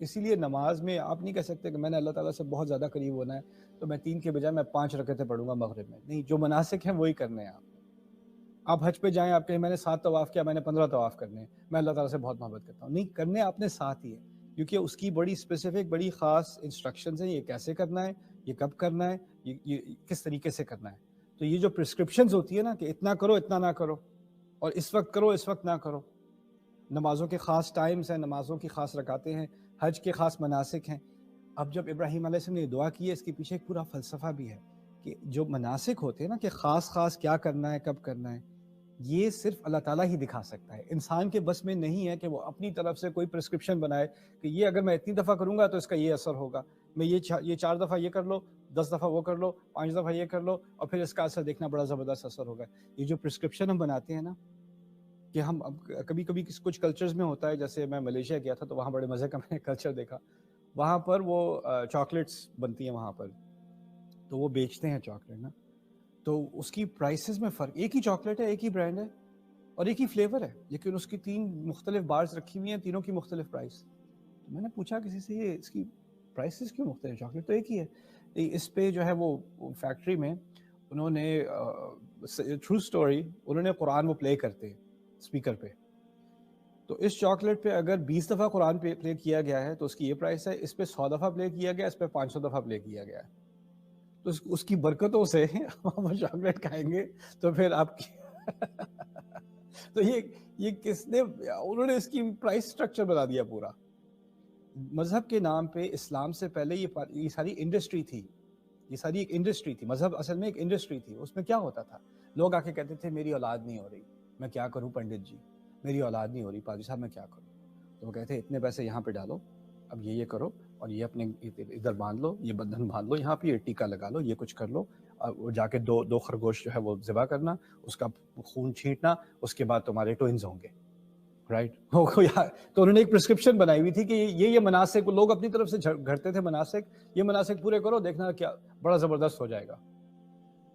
اسی لیے نماز میں آپ نہیں کہہ سکتے کہ میں نے اللہ تعالیٰ سے بہت زیادہ قریب ہونا ہے تو میں 3 کے بجائے میں 5 رکعتیں پڑھوں گا مغرب میں. نہیں، جو مناسک ہیں وہی کرنے ہیں آپ حج پہ جائیں، آپ کہیں میں نے 7 طواف کیا، میں نے 15 طواف کرنے ہیں، میں اللہ تعالیٰ سے بہت محبت کرتا ہوں. نہیں، کرنے آپ نے ساتھ ہی ہے، کیونکہ اس کی بڑی اسپیسیفک بڑی خاص انسٹرکشنز ہیں، یہ کیسے کرنا ہے، یہ کب کرنا ہے، یہ کس طریقے سے کرنا ہے. تو یہ جو پرسکرپشنز ہوتی ہے نا کہ اتنا کرو اتنا نہ کرو، اور اس وقت کرو اس وقت نہ کرو، نمازوں کے خاص ٹائمز ہیں، نمازوں کی خاص رکعتیں ہیں، حج کے خاص مناسک ہیں. اب جب ابراہیم علیہ السلام نے دعا کی ہے، اس کے پیچھے ایک پورا فلسفہ بھی ہے کہ جو مناسک ہوتے ہیں نا کہ خاص خاص کیا کرنا ہے کب کرنا ہے، یہ صرف اللہ تعالیٰ ہی دکھا سکتا ہے. انسان کے بس میں نہیں ہے کہ وہ اپنی طرف سے کوئی پرسکرپشن بنائے کہ یہ اگر میں اتنی دفعہ کروں گا تو اس کا یہ اثر ہوگا، میں یہ 4 دفعہ یہ کر لو، 10 دفعہ وہ کر لو، 5 دفعہ یہ کر لو، اور پھر اس کا اثر دیکھنا بڑا زبردست اثر ہوگا. یہ جو پرسکرپشن ہم بناتے ہیں نا کہ ہم اب کبھی کبھی کچھ کلچرز میں ہوتا ہے، جیسے میں ملیشیا گیا تھا تو وہاں بڑے مزے کا میں نے کلچر دیکھا. وہاں پر وہ چاکلیٹس بنتی ہیں وہاں پر، تو وہ بیچتے ہیں چاکلیٹ نا، تو اس کی پرائسز میں فرق، ایک ہی چاکلیٹ ہے، ایک ہی برانڈ ہے اور ایک ہی فلیور ہے، لیکن اس کی 3 مختلف بارز رکھی ہوئی ہیں، تینوں کی مختلف پرائس. تو میں نے پوچھا کسی سے یہ اس کی پرائسز کیوں مختلف، چاکلیٹ تو ایک ہی ہے. اس پہ جو ہے وہ فیکٹری میں انہوں نے ٹرو سٹوری، انہوں نے قرآن وہ پلے کرتے اسپیکر پہ، تو اس چاکلیٹ پہ اگر 20 دفعہ قرآن پلے کیا گیا ہے تو اس کی یہ پرائس ہے، اس پہ 100 دفعہ پلے کیا گیا، اس پہ 500 دفعہ پلے کیا گیا ہے. تو اس کی برکتوں سے ہم چاکلیٹ کھائیں گے تو پھر آپ کی تو یہ کس نے، انہوں نے اس کی پرائس سٹرکچر بتا دیا پورا. مذہب کے نام پہ اسلام سے پہلے یہ ساری انڈسٹری تھی، یہ ساری ایک انڈسٹری تھی. مذہب اصل میں ایک انڈسٹری تھی. اس میں کیا ہوتا تھا، لوگ آ کے کہتے تھے میری اولاد نہیں ہو رہی، میں کیا کروں پنڈت جی، میری اولاد نہیں ہو رہی پادری صاحب، میں کیا کروں. تو وہ کہتے ہیں اتنے پیسے یہاں پہ ڈالو، اب یہ کرو، اور یہ اپنے ادھر باندھ لو، یہ بندھن باندھ لو، یہاں پہ یہ ٹیکا لگا لو، یہ کچھ کر لو، اور جا کے دو خرگوش جو ہے وہ ذبح کرنا، اس کا خون چھینٹنا، اس کے بعد تمہارے ٹوئنز ہوں گے، رائٹ. تو انہوں نے ایک پرسکرپشن بنائی ہوئی تھی کہ یہ مناسک، لوگ اپنی طرف سے گھڑتے تھے مناسک، یہ مناسک پورے کرو، دیکھنا کیا بڑا زبردست ہو جائے گا.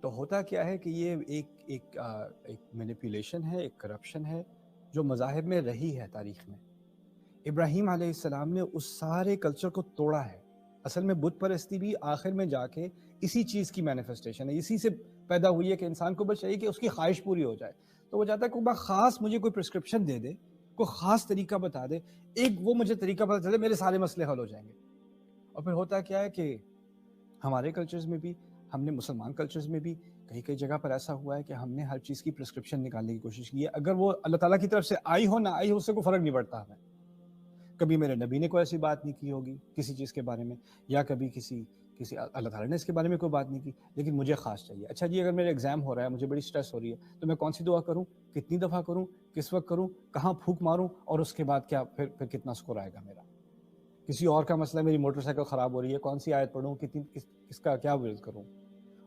تو ہوتا کیا ہے کہ یہ ایک مینیپولیشن ہے، ایک کرپشن ہے جو مذاہب میں رہی ہے تاریخ میں. ابراہیم علیہ السلام نے اس سارے کلچر کو توڑا ہے. اصل میں بت پرستی بھی آخر میں جا کے اسی چیز کی مینیفیسٹیشن ہے، اسی سے پیدا ہوئی ہے کہ انسان کو بس چاہیے کہ اس کی خواہش پوری ہو جائے. تو وہ چاہتا ہے کوئی خاص مجھے کوئی پرسکرپشن دے دے، کوئی خاص طریقہ بتا دے، ایک وہ مجھے طریقہ پتا چلے، میرے سارے مسئلے حل ہو جائیں گے. اور پھر ہوتا کیا ہے کہ ہمارے کلچرز میں بھی، ہم نے مسلمان کلچرز میں بھی کئی جگہ پر ایسا ہوا ہے کہ ہم نے ہر چیز کی پرسکرپشن نکالنے کی کوشش کی ہے، اگر وہ اللہ تعالیٰ کی طرف سے آئی ہو نہ آئی ہو، اس سے کوئی فرق نہیں پڑتا ہمیں. کبھی میرے نبی نے کوئی ایسی بات نہیں کی ہوگی کسی چیز کے بارے میں، یا کبھی کسی اللہ تعالیٰ نے اس کے بارے میں کوئی بات نہیں کی، لیکن مجھے خاص چاہیے. اچھا جی، اگر میرے ایگزام ہو رہا ہے، مجھے بڑی سٹریس ہو رہی ہے، تو میں کون سی دعا کروں، کتنی دفعہ کروں، کس وقت کروں، کہاں پھونک ماروں، اور اس کے بعد کیا پھر کتنا سکور آئے گا میرا. کسی اور کا مسئلہ، میری موٹر سائیکل خراب ہو رہی ہے، کون سی آیت پڑھوں، کس کا کیا ورد کروں.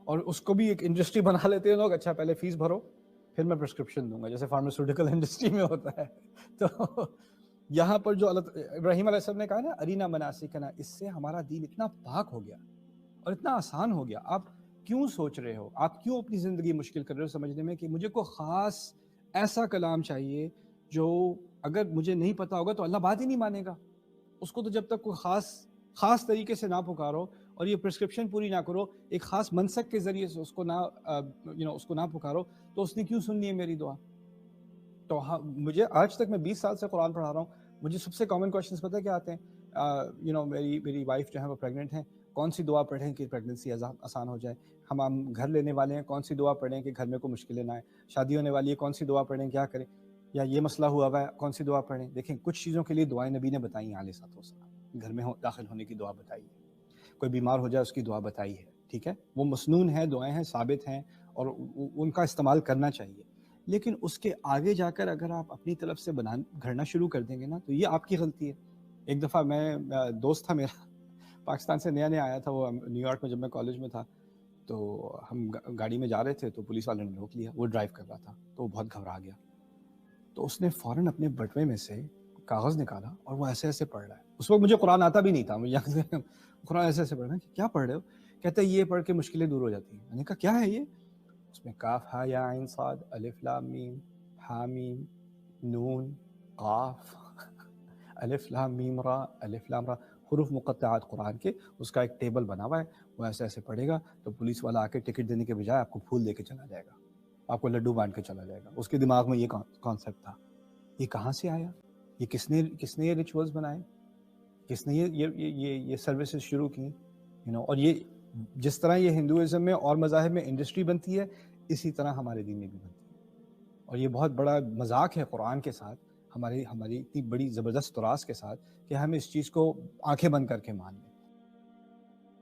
اور اس کو بھی ایک انڈسٹری بنا لیتے ہیں لوگ، اچھا پہلے فیس بھرو پھر میں پرسکرپشن دوں گا، جیسے فارماسیوٹیکل انڈسٹری میں ہوتا ہے. تو یہاں پر جو ابراہیم علیہ السلام نے کہا نا ارینا مناسکنا، اس سے ہمارا دین اتنا پاک ہو گیا اور اتنا آسان ہو گیا. آپ کیوں سوچ رہے ہو، آپ کیوں اپنی زندگی مشکل کر رہے ہو سمجھنے میں کہ مجھے کوئی خاص ایسا کلام چاہیے جو اگر مجھے نہیں پتا ہوگا تو اللہ بات ہی نہیں مانے گا. اس کو تو جب تک کوئی خاص طریقے سے نہ پکارو اور یہ پرسکرپشن پوری نہ کرو، ایک خاص منسک کے ذریعے سے اس کو نہ پکارو، تو اس نے کیوں سننی ہے میری دعا. تو مجھے آج تک، میں 20 سال سے قرآن پڑھا رہا ہوں، مجھے سب سے کامن کوشچنس پتہ کیا آتے ہیں، میری وائف جو ہے وہ پریگننٹ ہیں، کون سی دعا پڑھیں کہ پریگننسی آسان ہو جائے. ہم گھر لینے والے ہیں، کون سی دعا پڑھیں کہ گھر میں کوئی مشکلیں نہ آئیں. شادی ہونے والی ہے، کون سی دعا پڑھیں، کیا کریں. یا یہ مسئلہ ہوا ہے، کون سی دعا پڑھیں. دیکھیں کچھ چیزوں کے لیے دعائیں نبی نے بتائی ہیں علیہ الصلوۃ والسلام، گھر میں داخل ہونے کی دعا بتائی ہے، کوئی بیمار ہو جائے اس کی دعا بتائی ہے، ٹھیک ہے، وہ مسنون ہے، دعائیں ہیں، ثابت ہیں، اور ان کا استعمال کرنا چاہیے. لیکن اس کے آگے جا کر اگر آپ اپنی طرف سے گھڑنا شروع کر دیں گے نا، تو یہ آپ کی غلطی ہے. ایک دفعہ دوست تھا میرا، پاکستان سے نیا آیا تھا، وہ نیو یارک میں جب میں کالج میں تھا، تو ہم گاڑی میں جا رہے تھے تو پولیس والے نے روک لیا. وہ ڈرائیو کر رہا تھا تو وہ بہت گھبرا گیا، تو اس نے فوراً اپنے بٹوے میں سے کاغذ نکالا اور وہ ایسے ایسے پڑھ رہا ہے. اس وقت مجھے قرآن آتا بھی نہیں تھا، مجھے قرآن ایسے ایسے پڑھ رہا ہے. کیا پڑھ رہے ہو؟ کہتا ہے یہ پڑھ کے مشکلیں دور ہو جاتی ہیں. میں نے کہا کیا ہے یہ؟ اس میں کاف ہا یا عین صاد الف لام میم حامیم نون قاف الف لام میم را، الف لام را، حروف مقطعات قرآن کے، اس کا ایک ٹیبل بنا ہوا ہے، وہ ایسے ایسے پڑھے گا تو پولیس والا آ کے ٹکٹ دینے کے بجائے آپ کو پھول دے کے چلا جائے گا، آپ کو لڈو بانٹ کے چلا جائے گا. اس کے دماغ میں یہ کانسیپٹ تھا. یہ کہاں سے آیا؟ یہ کس نے یہ ریچولز بنائے؟ کس نے یہ سروسز شروع کی؟ اور یہ جس طرح یہ ہندوازم میں اور مذاہب میں انڈسٹری بنتی ہے، اسی طرح ہمارے دین میں بھی بنتی ہے. اور یہ بہت بڑا مذاق ہے قرآن کے ساتھ، ہماری اتنی بڑی زبردست تراث کے ساتھ، کہ ہم اس چیز کو آنکھیں بند کر کے مان لیں.